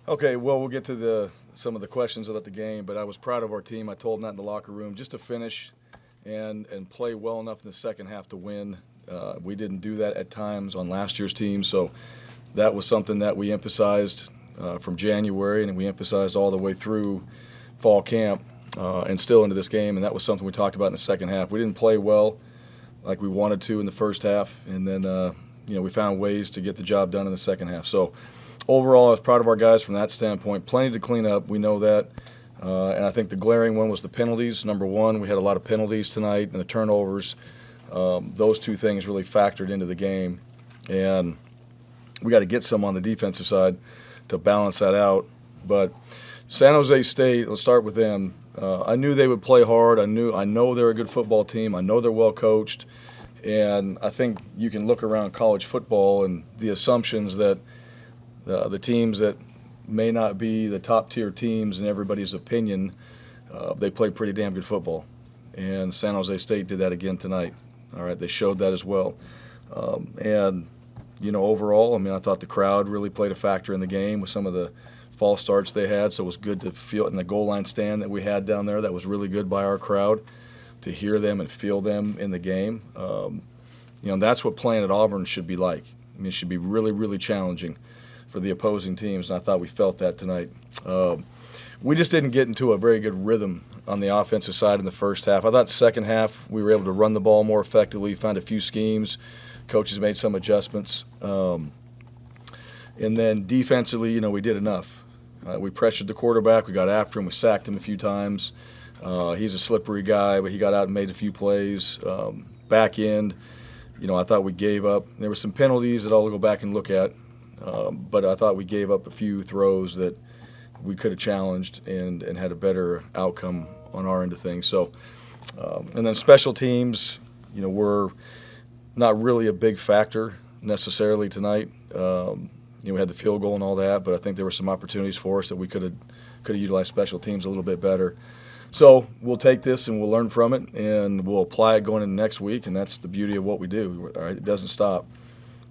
Okay, well, we'll get to some of the questions about the game, but I was proud of our team. I told them that in the locker room, just to finish and play well enough in the second half to win. We didn't do that at times on last year's team, so that was something that we emphasized from January, and we emphasized all the way through fall camp and still into this game, and that was something we talked about in the second half. We didn't play well like we wanted to in the first half, and then we found ways to get the job done in the second half. So overall, I was proud of our guys from that standpoint. Plenty to clean up. We know that. And I think the glaring one was the penalties. Number one, we had a lot of penalties tonight and the turnovers. Those two things really factored into the game. And we got to get some on the defensive side to balance that out. But San Jose State, let's start with them. I knew they would play hard. I know they're a good football team. I know they're well coached. And I think you can look around college football and the assumptions that the teams that may not be the top-tier teams in everybody's opinion, they play pretty damn good football. And San Jose State did that again tonight. All right, they showed that as well. Overall, I thought the crowd really played a factor in the game with some of the false starts they had, so it was good to feel it in the goal line stand that we had down there. That was really good by our crowd to hear them and feel them in the game. That's what playing at Auburn should be like. It should be really, really challenging for the opposing teams, and I thought we felt that tonight. We just didn't get into a very good rhythm on the offensive side in the first half. I thought second half we were able to run the ball more effectively, found a few schemes. Coaches made some adjustments. And then defensively, we did enough. We pressured the quarterback. We got after him. We sacked him a few times. He's a slippery guy, but he got out and made a few plays. Back end, I thought we gave up. There were some penalties that I'll go back and look at. But I thought we gave up a few throws that we could have challenged and had a better outcome on our end of things. So, and then special teams, were not really a big factor necessarily tonight. We had the field goal and all that, but I think there were some opportunities for us that we could have utilized special teams a little bit better. So we'll take this and we'll learn from it and we'll apply it going into next week, and that's the beauty of what we do. All right, it doesn't stop.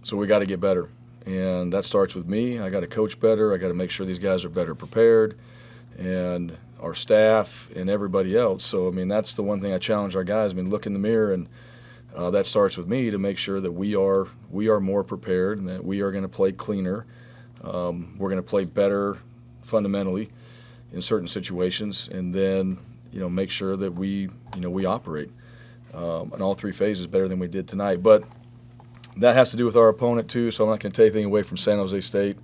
So we got to get better. And that starts with me. I got to coach better. I got to make sure these guys are better prepared, and our staff and everybody else. So, that's the one thing I challenge our guys. Look in the mirror, and that starts with me to make sure that we are more prepared and that we are going to play cleaner. We're going to play better fundamentally in certain situations, and then make sure that we operate in all three phases better than we did tonight. But that has to do with our opponent too, so I'm not going to take anything away from San Jose State.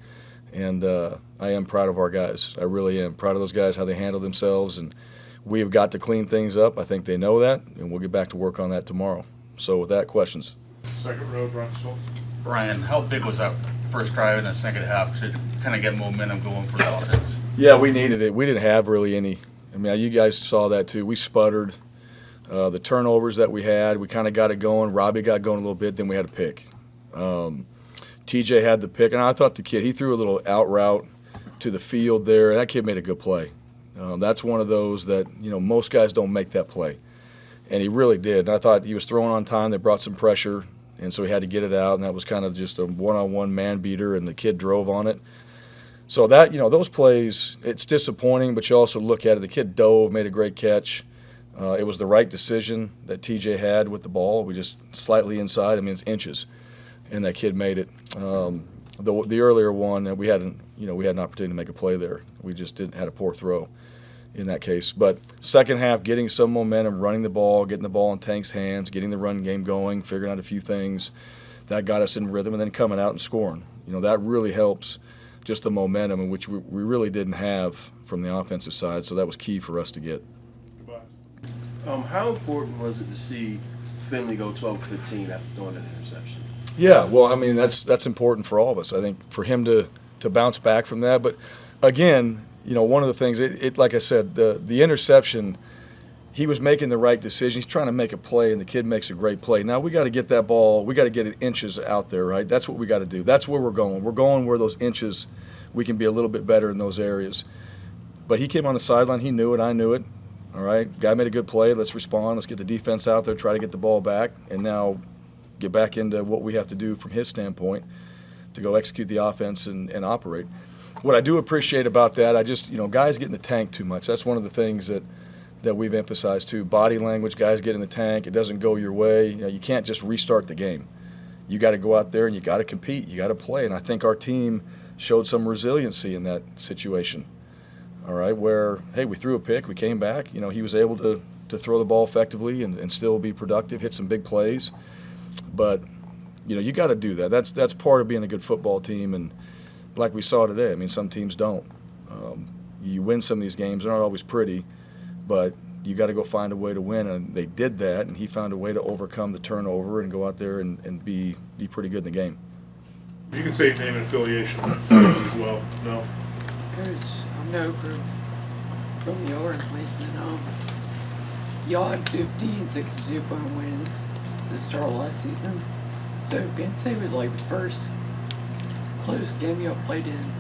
And I am proud of our guys. I really am proud of those guys, how they handle themselves. And we have got to clean things up. I think they know that, and we'll get back to work on that tomorrow. So with that, questions? Second row, Bryan Schultz. Bryan, how big was that first drive in the second half to kind of get momentum going for the offense? Yeah, we needed it. We didn't have really any. You guys saw that too. We sputtered. The turnovers that we had, we kind of got it going. Robbie got going a little bit, then we had a pick. TJ had the pick, and I thought he threw a little out route to the field there. That kid made a good play. That's one of those that, most guys don't make that play. And he really did. And I thought he was throwing on time. They brought some pressure, and so he had to get it out, and that was kind of just a one-on-one man beater, and the kid drove on it. So that, those plays, it's disappointing, but you also look at it. The kid dove, made a great catch. It was the right decision that TJ had with the ball. We just slightly inside. It's inches, and that kid made it. The earlier one, we had an opportunity to make a play there. We just had a poor throw in that case. But second half, getting some momentum, running the ball, getting the ball in Tank's hands, getting the run game going, figuring out a few things, that got us in rhythm, and then coming out and scoring. That really helps just the momentum, in which we really didn't have from the offensive side. So that was key for us to get. How important was it to see Finley go 12-15 after throwing an interception? Yeah, well, that's important for all of us. I think for him to bounce back from that. But again, one of the things, like I said, the interception, he was making the right decision. He's trying to make a play, and the kid makes a great play. Now we got to get that ball. We got to get it inches out there, right? That's what we got to do. That's where we're going. We're going where those inches, we can be a little bit better in those areas. But he came on the sideline. He knew it. I knew it. All right, guy made a good play. Let's respond. Let's get the defense out there, try to get the ball back, and now get back into what we have to do from his standpoint to go execute the offense and operate. what I do appreciate about that, I just, guys get in the tank too much. That's one of the things that we've emphasized too. Body language, guys get in the tank. It doesn't go your way. You can't just restart the game. You got to go out there and you got to compete. You got to play. And I think our team showed some resiliency in that situation. All right, where, hey, we threw a pick, we came back. He was able to throw the ball effectively and still be productive, hit some big plays. But, you got to do that. That's part of being a good football team. And like we saw today, some teams don't. You win some of these games, they're not always pretty, but you got to go find a way to win. And they did that, and he found a way to overcome the turnover and go out there and be pretty good in the game. You can say name and affiliation as well. No? Coach, I'm no group from the Auburn Legion. Y'all had 15 6 Super wins to start last season. So Penn State was like the first close game y'all played in.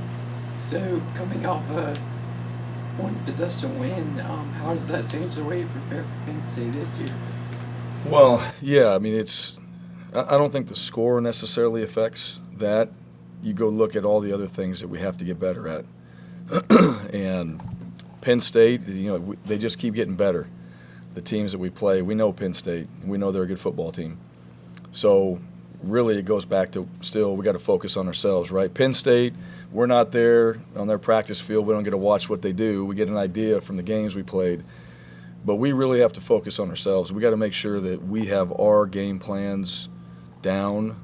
So coming off a one possession win, how does that change the way you prepare for Penn State this year? Well, yeah, I don't think the score necessarily affects that. You go look at all the other things that we have to get better at. And Penn State, they just keep getting better. The teams that we play, we know Penn State. We know they're a good football team. So really it goes back to still we got to focus on ourselves, right? Penn State, we're not there on their practice field. We don't get to watch what they do. We get an idea from the games we played. But we really have to focus on ourselves. We got to make sure that we have our game plans down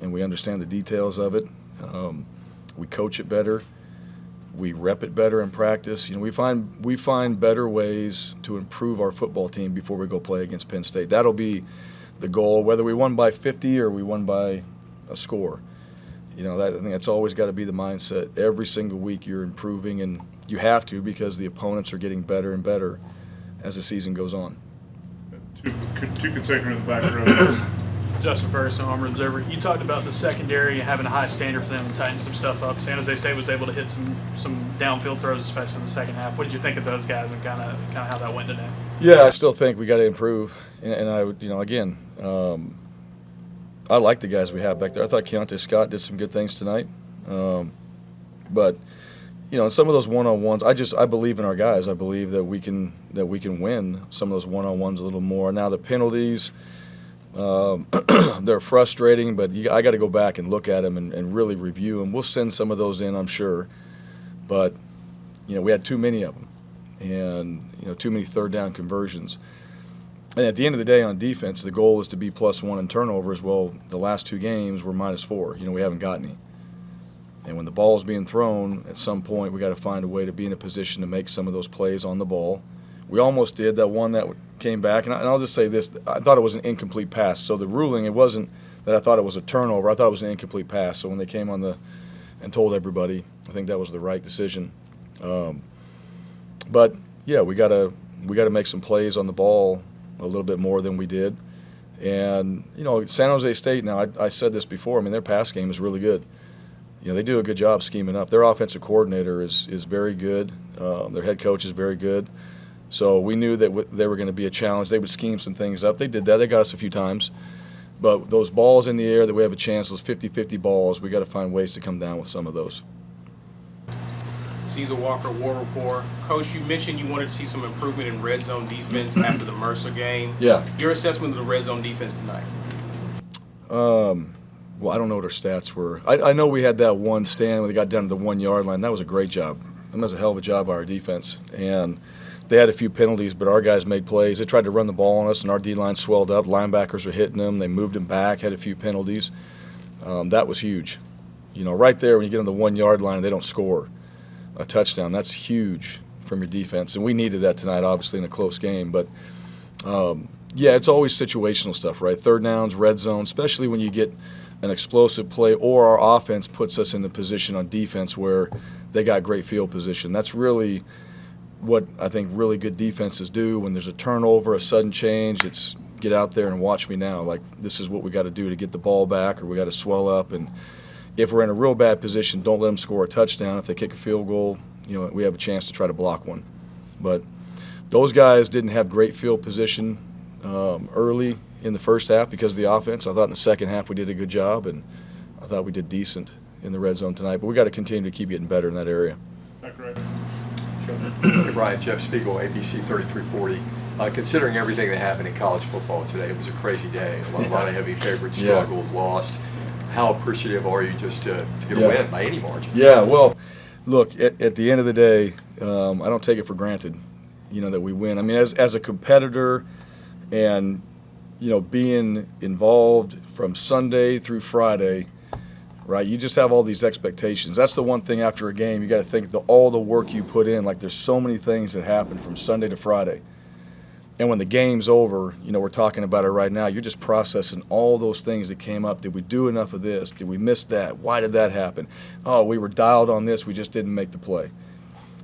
and we understand the details of it. We coach it better. We rep it better in practice. We find better ways to improve our football team before we go play against Penn State. That'll be the goal, whether we won by 50 or we won by a score. I think that's always got to be the mindset. Every single week you're improving, and you have to because the opponents are getting better and better as the season goes on. Two consecutive in the back row. Justin Ferguson, Auburn Observer. You talked about the secondary having a high standard for them and tighten some stuff up. San Jose State was able to hit some downfield throws, especially in the second half. What did you think of those guys and kind of how that went today? Yeah, I still think we got to improve. And I would, again, I like the guys we have back there. I thought Keontae Scott did some good things tonight. But in some of those one-on-ones, I believe in our guys. I believe that we can win some of those one-on-ones a little more. Now the penalties. They're frustrating, but I got to go back and look at them and really review them. We'll send some of those in, I'm sure, but we had too many of them, and too many third down conversions. And at the end of the day, on defense, the goal is to be +1 in turnovers. Well, the last 2 games were -4. We haven't got any. And when the ball is being thrown, at some point we got to find a way to be in a position to make some of those plays on the ball. We almost did that one that came back, and I'll just say this. I thought it was an incomplete pass. So the ruling, it wasn't that I thought it was a turnover. I thought it was an incomplete pass. So when they came on and told everybody, I think that was the right decision. But, yeah, we gotta make some plays on the ball a little bit more than we did. And, San Jose State now, I said this before, their pass game is really good. They do a good job scheming up. Their offensive coordinator is very good. Their head coach is very good. So we knew that they were going to be a challenge. They would scheme some things up. They did that. They got us a few times. But those balls in the air that we have a chance, those 50-50 balls, we got to find ways to come down with some of those. Caesar Walker, War Report. Coach, you mentioned you wanted to see some improvement in red zone defense after the Mercer game. Yeah. Your assessment of the red zone defense tonight? Well, I don't know what our stats were. I know we had that one stand when they got down to the 1 yard line. That was a great job. That was a hell of a job by our defense. And they had a few penalties, but our guys made plays. They tried to run the ball on us, and our D-line swelled up. Linebackers were hitting them. They moved them back, had a few penalties. That was huge. Right there when you get on the 1 yard line and they don't score a touchdown, that's huge from your defense. And we needed that tonight, obviously, in a close game. But, yeah, it's always situational stuff, right? Third downs, red zone, especially when you get an explosive play or our offense puts us in the position on defense where they got great field position. That's really what I think really good defenses do. When there's a turnover, a sudden change, it's get out there and watch me now. Like, this is what we got to do to get the ball back, or we got to swell up. And if we're in a real bad position, don't let them score a touchdown. If they kick a field goal, we have a chance to try to block one. But those guys didn't have great field position early in the first half because of the offense. I thought in the second half we did a good job, and I thought we did decent in the red zone tonight, but we got to continue to keep getting better in that area. Is that correct? Hey, Brian, Jeff Spiegel, ABC 3340. Considering everything that happened in college football today, it was a crazy day. A lot of heavy favorites struggled, lost. How appreciative are you just to get a win by any margin? Yeah, well, look, at the end of the day, I don't take it for granted, that we win. I mean, as a competitor and, being involved from Sunday through Friday, right, you just have all these expectations. That's the one thing after a game, you got to think all the work you put in. Like, there's so many things that happen from Sunday to Friday. And when the game's over, we're talking about it right now, you're just processing all those things that came up. Did we do enough of this? Did we miss that? Why did that happen? Oh, we were dialed on this. We just didn't make the play.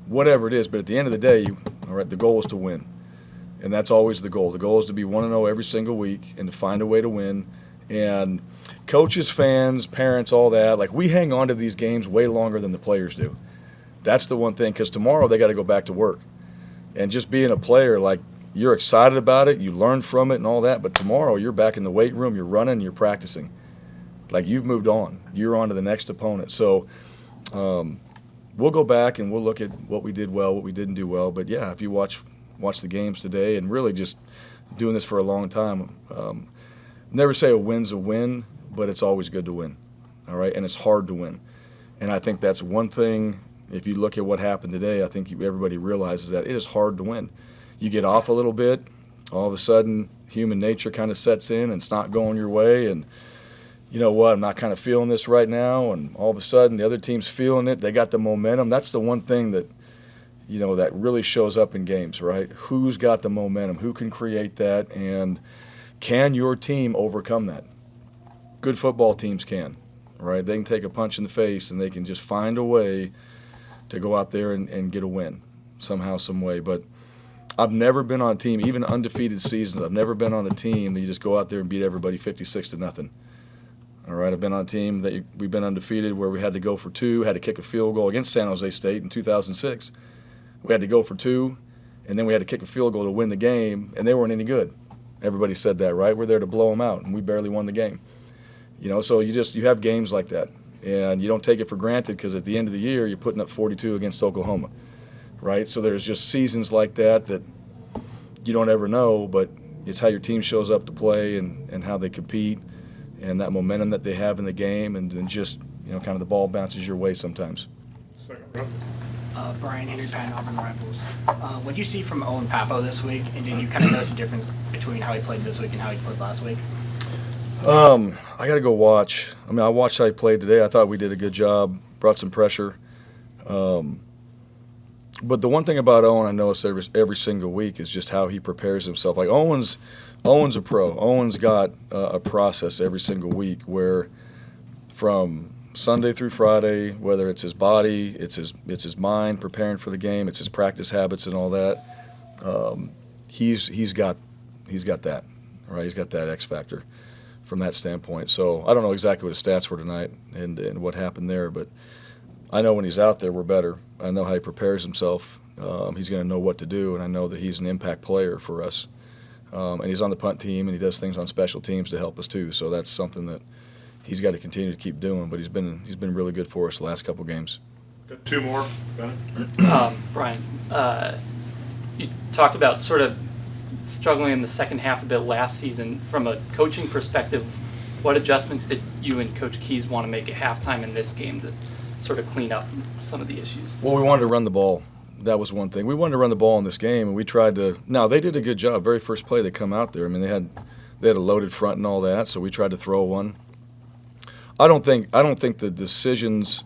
Whatever it is, but at the end of the day, all right, the goal is to win. And that's always the goal. The goal is to be 1-0 every single week and to find a way to win. And coaches, fans, parents, all that, like, we hang on to these games way longer than the players do. That's the one thing, because tomorrow they got to go back to work. And just being a player, like, you're excited about it, you learn from it and all that, but tomorrow you're back in the weight room, you're running, you're practicing. Like, you've moved on. You're on to the next opponent. So we'll go back and we'll look at what we did well, what we didn't do well. But, yeah, if you watch the games today and really just doing this for a long time, never say a win's a win, but it's always good to win, all right? And it's hard to win. And I think that's one thing, if you look at what happened today, I think everybody realizes that it is hard to win. You get off a little bit, all of a sudden human nature kind of sets in and it's not going your way, and you know what, I'm not kind of feeling this right now, and all of a sudden the other team's feeling it, they got the momentum. That's the one thing that, that really shows up in games, right? Who's got the momentum? Who can create that? And can your team overcome that? Good football teams can, right? They can take a punch in the face and they can just find a way to go out there and get a win somehow, some way. But I've never been on a team, even undefeated seasons, I've never been on a team that you just go out there and beat everybody 56-0. All right, I've been on a team that we've been undefeated where we had to go for 2, had to kick a field goal against San Jose State in 2006. We had to go for 2, and then we had to kick a field goal to win the game, and they weren't any good. Everybody said that, right? We're there to blow them out, and we barely won the game. So you have games like that, and you don't take it for granted, because at the end of the year, you're putting up 42 against Oklahoma. Right, so there's just seasons like that you don't ever know, but it's how your team shows up to play and how they compete and that momentum that they have in the game, and then just kind of the ball bounces your way sometimes. Second row. Brian, Henry Patton, Auburn Rivals. What did you see from Owen Papo this week, and did you kind of notice a difference between how he played this week and how he played last week? I got to go watch. I mean, I watched how he played today. I thought we did a good job, brought some pressure. But the one thing about Owen I notice every single week is just how he prepares himself. Like, Owen's a pro. Owen's got a process every single week where from Sunday through Friday, whether it's his body, it's his mind preparing for the game, it's his practice habits and all that, he's got that, right? He's got that X factor from that standpoint. So I don't know exactly what his stats were tonight and what happened there, but I know when he's out there, we're better. I know how he prepares himself. He's going to know what to do, and I know that he's an impact player for us. And he's on the punt team, and he does things on special teams to help us too. So that's something that he's got to continue to keep doing. But he's been really good for us the last couple games. Got 2 more, Bennett. Brian, you talked about sort of struggling in the second half a bit last season. From a coaching perspective, what adjustments did you and Coach Keys want to make at halftime in this game to sort of clean up some of the issues? Well, we wanted to run the ball. That was one thing. We wanted to run the ball in this game, and we tried to. Now, they did a good job. Very first play they come out there. I mean, they had a loaded front and all that, so we tried to throw one. I don't think the decisions,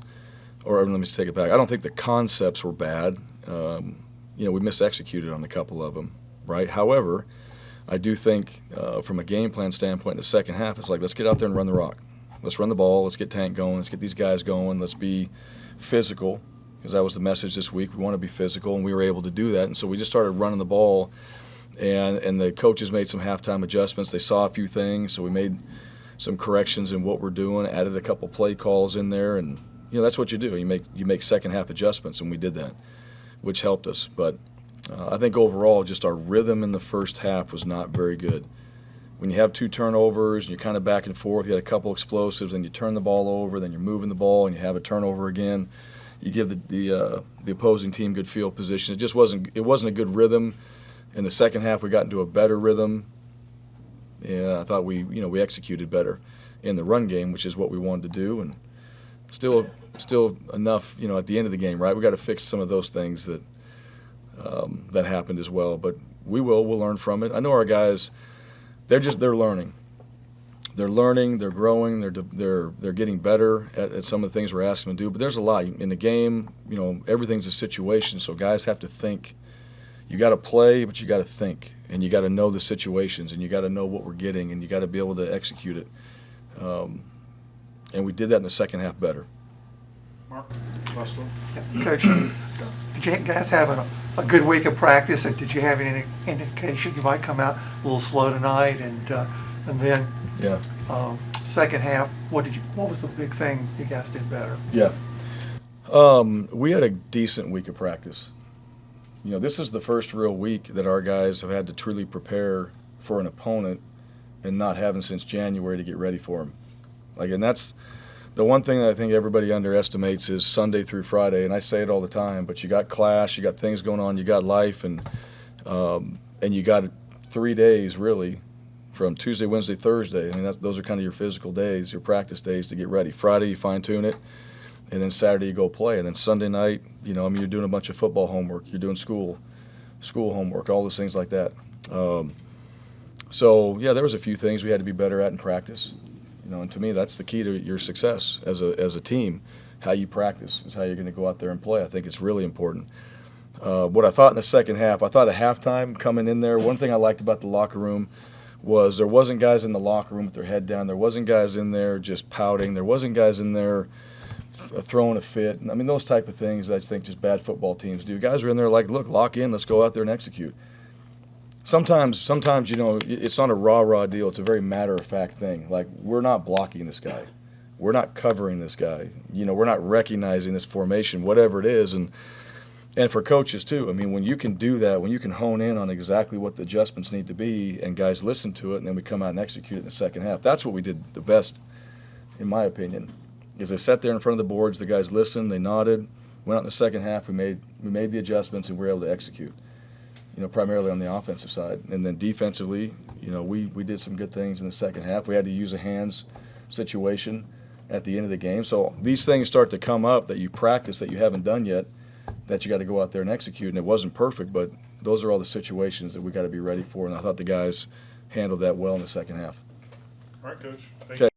or let me take it back. I don't think the concepts were bad. We misexecuted on a couple of them, right? However, I do think from a game plan standpoint in the second half, it's like, let's get out there and run the rock. Let's run the ball. Let's get Tank going. Let's get these guys going. Let's be physical, because that was the message this week. We want to be physical, and we were able to do that. And so we just started running the ball, and the coaches made some halftime adjustments. They saw a few things, so we made some corrections in what we're doing, added a couple play calls in there, and that's what you do. You make second half adjustments, and we did that, which helped us. But I think overall, just our rhythm in the first half was not very good. when you have 2 turnovers and you're kind of back and forth, you had a couple explosives, then you turn the ball over, then you're moving the ball and you have a turnover again. You give the opposing team good field position. It wasn't a good rhythm. In the second half, we got into a better rhythm. Yeah, I thought we executed better in the run game, which is what we wanted to do, and still enough, at the end of the game, right? We got to fix some of those things that happened as well, but we'll learn from it. I know our guys. They're learning. They're learning. They're growing. They're getting better at some of the things we're asking them to do. But there's a lot in the game. Everything's a situation. So guys have to think. You got to play, but you got to think, and you got to know the situations, and you got to know what we're getting, and you got to be able to execute it. And we did that in the second half better. Mark, last one. Coach, did you guys have a good week of practice, and did you have any indication you might come out a little slow tonight? And then second half, what was the big thing you guys did better? Yeah, we had a decent week of practice. This is the first real week that our guys have had to truly prepare for an opponent, and not having since January to get ready for him. And that's the one thing that I think everybody underestimates is Sunday through Friday, and I say it all the time, but you got class, you got things going on, you got life, and you got 3 days really from Tuesday, Wednesday, Thursday. I mean, those are kind of your physical days, your practice days to get ready. Friday you fine-tune it, and then Saturday you go play, and then Sunday night, you're doing a bunch of football homework, you're doing school homework, all those things like that. So there was a few things we had to be better at in practice. And to me, that's the key to your success as a team. How you practice is how you're going to go out there and play. I think it's really important. What I thought in the second half, I thought at halftime coming in there, one thing I liked about the locker room was there wasn't guys in the locker room with their head down. There wasn't guys in there just pouting. There wasn't guys in there throwing a fit. I mean, those type of things I think just bad football teams do. Guys are in there like, look, lock in, let's go out there and execute. Sometimes, it's not a rah-rah deal. It's a very matter-of-fact thing. Like, we're not blocking this guy. We're not covering this guy. We're not recognizing this formation, whatever it is. And for coaches, too. I mean, when you can do that, when you can hone in on exactly what the adjustments need to be and guys listen to it, and then we come out and execute it in the second half, that's what we did the best, in my opinion, is they sat there in front of the boards, the guys listened, they nodded, went out in the second half, we made the adjustments, and we were able to execute. Primarily on the offensive side. And then defensively, we did some good things in the second half. We had to use a hands situation at the end of the game. So these things start to come up that you practice that you haven't done yet, that you got to go out there and execute. And it wasn't perfect, but those are all the situations that we got to be ready for. And I thought the guys handled that well in the second half. All right, Coach. Thank you.